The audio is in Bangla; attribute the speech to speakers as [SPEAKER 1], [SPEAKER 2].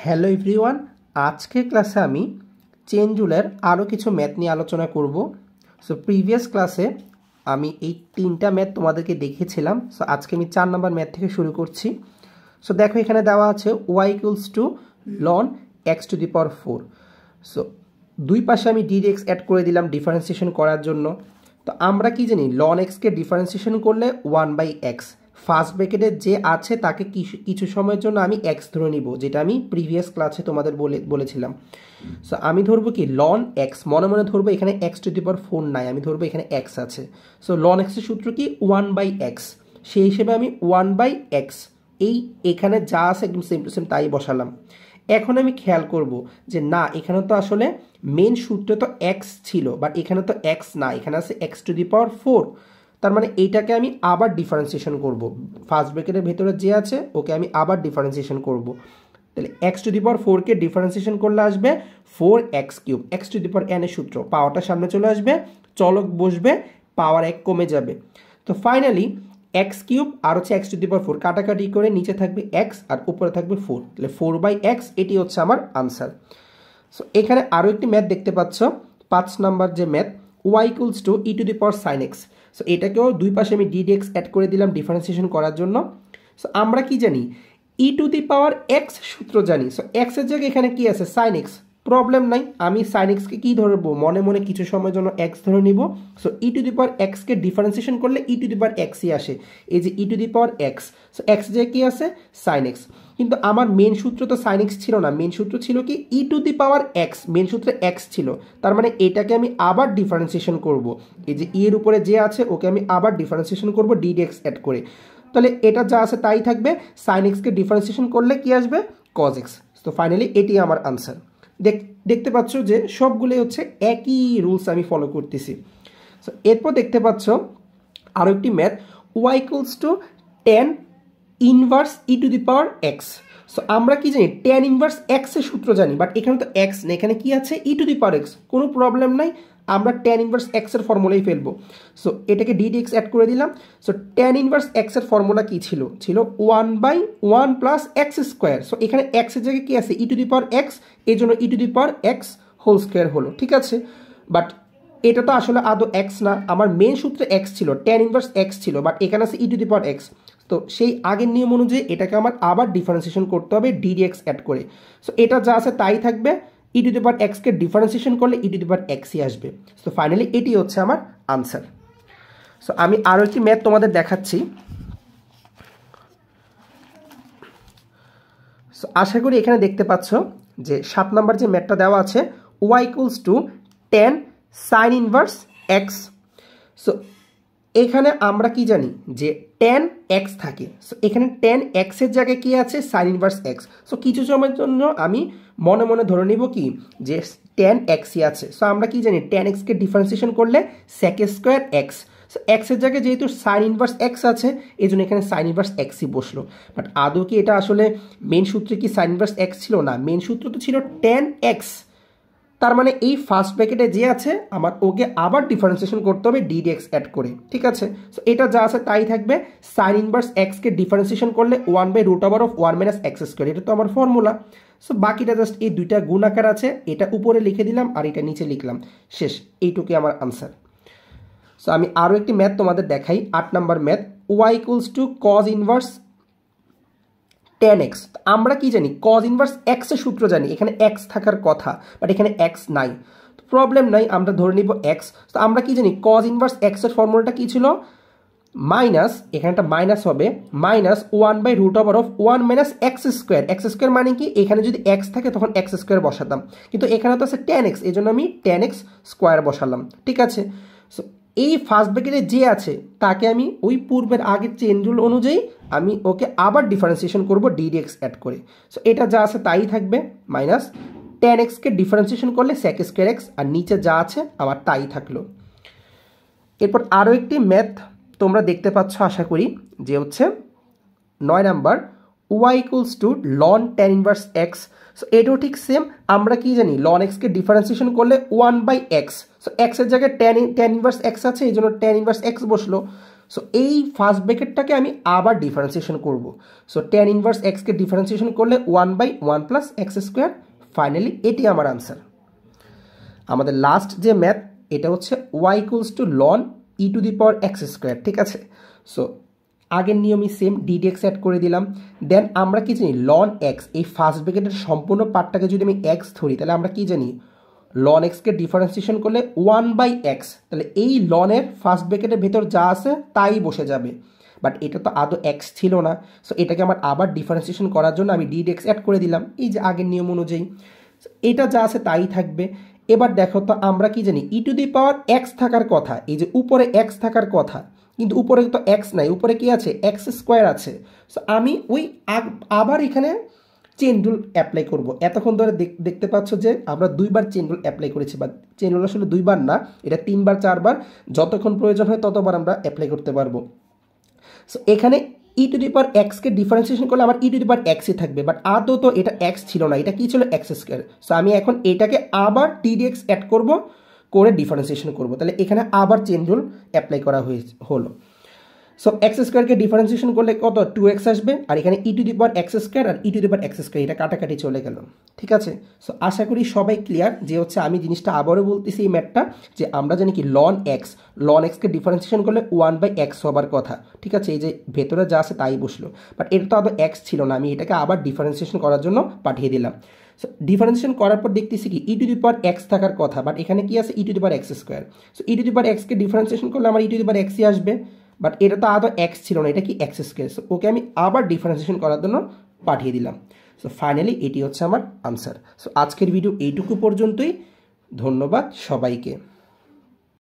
[SPEAKER 1] হ্যালো এভরিওয়ান, আজকে ক্লাসে আমি চেন রুলের আরও কিছু ম্যাথ নিয়ে আলোচনা করব। সো প্রিভিয়াস ক্লাসে আমি এই তিনটা ম্যাথ তোমাদেরকে দেখিয়েছিলাম। সো আজকে আমি 4 নম্বর ম্যাথ থেকে শুরু করছি। সো দেখো এখানে দেওয়া আছে y equals to ln x to the power 4। So দুই পাশে আমি dx অ্যাড করে দিলাম ডিফারেন্সিয়েশন করার জন্য। তো আমরা কি জানি, লন এক্সকে ডিফারেন্সিয়েশন করলে 1/x, ফার্স্ট ব্র্যাকেটে যে আছে তাকে কিছু সময়ের জন্য আমি এক্স ধরে নিব, যেটা আমি প্রিভিয়াস ক্লাসে তোমাদের বলেছিলাম। সো আমি ধরবো কি লন এক্স, মনে মনে ধরবো এখানে এক্স টু দি পাওয়ার 4 নাই, আমি ধরবো এখানে এক্স আছে। সো লন এক্সের সূত্র কি 1/x, সেই হিসেবে আমি 1/x এখানে যা আছে একদম সেম টু সেম তাই বসালাম। এখন আমি খেয়াল করব যে না, এখানে তো আসলে মেন সূত্রে তো এক্স ছিল, বাট এখানে তো এক্স না, এখানে আছে এক্স টু দি পাওয়ার 4। তার মানে এইটাকে আমি আবার ডিফারেন্সিয়েশন করব, ফার্স্ট ব্র্যাকেটের ভেতরে যে আছে ওকে আমি আবার ডিফারেন্সিয়েশন করব। তাহলে এক্স টু দি পাওয়ার 4কে ডিফারেন্সিয়েশন করলে আসবে 4x³ x to the power n এর সূত্র, পাওয়ারটা সামনে চলে আসবে, চলক বসবে, পাওয়ার 1 কমে যাবে। তো ফাইনালি x³ আর হচ্ছে এক্স টু দি পাওয়ার 4 কাটাকাটি করে নিচে থাকবে x আর উপরে থাকবে 4, তাহলে 4/x এটি হচ্ছে আমার আনসার। সো এখানে আরও একটি ম্যাথ দেখতে পাচ্ছ, 5 নাম্বার যে math y equals two e to the power sin x। So এটাকেও দুই পাশে আমি dx অ্যাড করে দিলাম ডিফারেন্সিয়েশন করার জন্য। সো আমরা কি জানি, e to the power x সূত্র জানি। সো x এর জায়গায় এখানে কি আছে, sin x, প্রবলেম নাই, আমি sin x কে কি ধরবো, মনে মনে কিছু সময়ের জন্য x ধরে নিব। So e to the power x K differentiation করলে e to the power x ই আসে, এই যে e to the power x। So x যে কি আছে, sin x। কিন্তু আমার মেন সূত্র তো sin x ছিল না, মেন সূত্র ছিল কি e to the power x, main সূত্রে x ছিল। তার মানে এটাকে আমি আবার ডিফারেন্সিয়েশন করব, এই যে e এর উপরে যে আছে ওকে আমি আবার ডিফারেন্সিয়েশন করব dx অ্যাড করে। তাহলে এটা যা আছে তাই থাকবে, sin x কে ডিফারেন্সিয়েশন করলে কি আসবে, cos x। তো ফাইনালি এটি আমার আনসার। দেখতে পাচ্ছ যে সবগুলোই হচ্ছে একই রুলস আমি ফলো করতেছি। সো এরপর দেখতে পাচ্ছ আরও একটি math y equals two tan inverse e to the power x। So আমরা কি জানি, tan ইনভার্স x এর সূত্র জানি, বাট এখানে তো x নেই, এখানে কি আছে e to the power x, কোনো প্রবলেম নাই, আমরা tan ইনভার্স x এর ফর্মুলাই ফেলবো। সো এটাকে dx অ্যাড করে দিলাম। সো tan ইনভার্স x এর ফর্মুলা কি ছিল, 1/1 প্লাস x²। সো এখানে x এর জায়গায় কি আছে, e to the power x, এই জন্য e to the power x whole square হলো, ঠিক আছে। বাট এটা তো আসলে আদৌ x না, আমার মেন সূত্রে x ছিল, tan ইনভার্স x ছিল, বাট এখানে আছে e to the power x। তো সেই আগের নিয়ম অনুযায়ী এটাকে আমার আবার ডিফারেন্সিয়েশন করতে হবে dx অ্যাড করে। সো এটা যা আছে তাই থাকবে, e to the power x K differentiation করলে e to the power x ই আসবে। সো ফাইনালি এটি হচ্ছে আমার আনসার। সো আমি আরও একটি ম্যাথ তোমাদের দেখাচ্ছি। সো আশা করি এখানে দেখতে পাচ্ছ যে 7 নাম্বার যে ম্যাথটা দেওয়া আছে y equals two tan sin inverse x। So এখানে আমরা কি জানি যে tan x থাকে। সো এখানে tan x এর জায়গায় কি আছে, sin ইনভার্স x। সো কিছু সময়ের জন্য আমি মনে মনে ধরে নিব কি যে tan x ই আছে। সো আমরা কি জানি, tan x কে ডিফারেন্সিয়েশন করলে sec² x। সো x এর জায়গায় যেহেতু sin ইনভার্স x আছে, এই জন্য এখানে sin ইনভার্স x ই বসলো। বাট আদৌ কি এটা আসলে মেন সূত্রে কি sin ইনভার্স x ছিল না, মেন সূত্র তো ছিল tan x। তার মানে এই ফার্স্ট ব্র্যাকেটে যে আছে আমার ওকে আবার ডিফারেন্সিয়েশন করতে হবে dx অ্যাড করে, ঠিক আছে। সো এটা যা আছে তাই থাকবে, sin ইনভার্স x কে ডিফারেন্সিয়েশন করলে 1/√1 - x², এটা তো আমার ফর্মুলা। সো বাকিটা জাস্ট এই দুইটা গুণাকার আছে, এটা উপরে লিখে দিলাম আর এটা নিচে লিখলাম, শেষ, এইটুকুই আমার আনসার। সো আমি আরও একটি ম্যাথ তোমাদের দেখাই, 8 number math y equals two cos inverse tan x। আমরা কি জানি, cos ইনভার্স x এর সূত্র জানি, এখানে x থাকার কথা, বাট এখানে x নাই, তো প্রবলেম নাই, আমরা ধরে নিব x। তো আমরা কি জানি, cos ইনভার্স x এর ফর্মুলাটা কি ছিল, মাইনাস, এখানে একটা মাইনাস হবে, -1/√1 - x²। মানে কি, এখানে যদি x থাকে তখন x² বসাতাম, কিন্তু এখানে তো আছে tan x, এই জন্য আমি tan x² বসালাম, ঠিক আছে। সো এই ফার্স্ট ব্র্যাকেটে যে আছে তাকে আমি ওই পূর্বের আগের চেন রুল অনুযায়ী আমি ওকে আবার ডিফারেন্সিয়েশন করব dx অ্যাড করে। সো এটা যা আছে তাই থাকবে, মাইনাস tan x কে ডিফারেন্সিয়েশন করলে sec² x, আর নিচে যা আছে আমার তাই থাকলো। এরপর আরও একটি ম্যাথ তোমরা দেখতে পাচ্ছ আশা করি, যে হচ্ছে 9 number y equals two ln tan inverse x। So এটাও ঠিক সেম, আমরা কি জানি ln x কে ডিফারেন্সিয়েশন করলে 1/x। সো x এর জায়গায় tan ইনভার্স x আছে, এই জন্য tan ইনভার্স x বসলো। সো এই ফার্স্ট ব্র্যাকেটটাকে আমি আবার ডিফারেন্সিয়েশন করব। সো ট্যান ইনভার্স এক্সকে ডিফারেন্সিয়েশন করলে 1/1 প্লাস এক্স স্কোয়ার। ফাইনালি এটি আমার আনসার। আমাদের লাস্ট যে ম্যাথ এটা হচ্ছে y equals to ln e to the power x square, ঠিক আছে। সো আগের নিয়মই সেম, ডিডিএক্স অ্যাড করে দিলাম। দেন আমরা কি জানি লন এক্স, এই ফার্স্ট ব্র্যাকেটের সম্পূর্ণ পার্টটাকে যদি আমি এক্স ধরি তাহলে আমরা কি জানি লন এক্সকে ডিফারেন্সিয়েশন করলে 1/x, তাহলে এই লনের ফার্স্ট ব্র্যাকেটের ভেতর যা আছে তাই বসে যাবে। বাট এটা তো আদৌ এক্স ছিল না, সো এটাকে আমার আবার ডিফারেন্সিয়েশন করার জন্য আমি ডিডিএক্স অ্যাড করে দিলাম এই যে আগের নিয়ম অনুযায়ী। এটা যা আছে তাই থাকবে। এবার দেখো তো আমরা কি জানি ই টু দি পাওয়ার এক্স থাকার কথা, এই যে উপরে এক্স থাকার কথা, কিন্তু উপরে তো এক্স নাই, উপরে কি আছে এক্স স্কোয়ার আছে। সো আমি ওই আবার এখানে চেইন রুল অ্যাপ্লাই করব। এতক্ষণ ধরে দেখতে পাচ্ছ যে আমরা দুইবার চেইন রুল অ্যাপ্লাই করেছি, বা চেইন রুল আসলে দুইবার না, এটা 3বার 4বার, যতক্ষণ প্রয়োজন হয় ততবার আমরা অ্যাপ্লাই করতে পারবো। সো এখানে ই টু দি পাওয়ার এক্সকে ডিফারেন্সিয়েশন করলে আমার ই টু দি পাওয়ার এক্সই থাকবে, বাট আদৌ তো এটা এক্স ছিল না, এটা কি ছিল এক্স স্কোয়ার। সো আমি এখন এটাকে আবার ডিডিএক্স অ্যাড করব, করে ডিফারেন্সিয়েশন করব, তাহলে এখানে আবার চেইন রুল অ্যাপ্লাই করা হলো। সো এক্স স্কোয়ারকে ডিফারেন্সিয়েশন করলে কত 2x আসবে, আর এখানে e to the power x square আর e to the power x square, এটা কাটাকাটি চলে গেল, ঠিক আছে। সো আশা করি সবাই ক্লিয়ার যে হচ্ছে আমি জিনিসটা আবারও বলতেছি এই ম্যাথটা, যে আমরা জানি কি লন এক্সকে ডিফারেন্সিয়েশন করলে 1/x হবার কথা, ঠিক আছে। এই যে ভেতরে যা আছে তাই বসলো, বাট এটা তো আদৌ এক্স ছিল না, আমি এটাকে আবার ডিফারেন্সিয়েশন করার জন্য পাঠিয়ে দিলাম। সো ডিফারেন্সিয়েশন করার পর দেখতেছি কি ই টু দি পাওয়ার এক্স থাকার কথা, বাট এখানে কি আছে e to the power x square. So e to the power এক্সকে ডিফারেন্সিয়েশন করলে আমার ই টু দি পাওয়ার এক্সই আসবে, বাট এটা তো আদৌ এক্স ছিল না, এটা কি এক্স স্কোয়ার। সো ওকে আমি আবার ডিফারেন্সিয়েশন করার জন্য পাঠিয়ে দিলাম। সো ফাইনালি এটি হচ্ছে আমার আনসার। সো আজকের ভিডিও এইটুকু পর্যন্তই। ধন্যবাদ সবাইকে।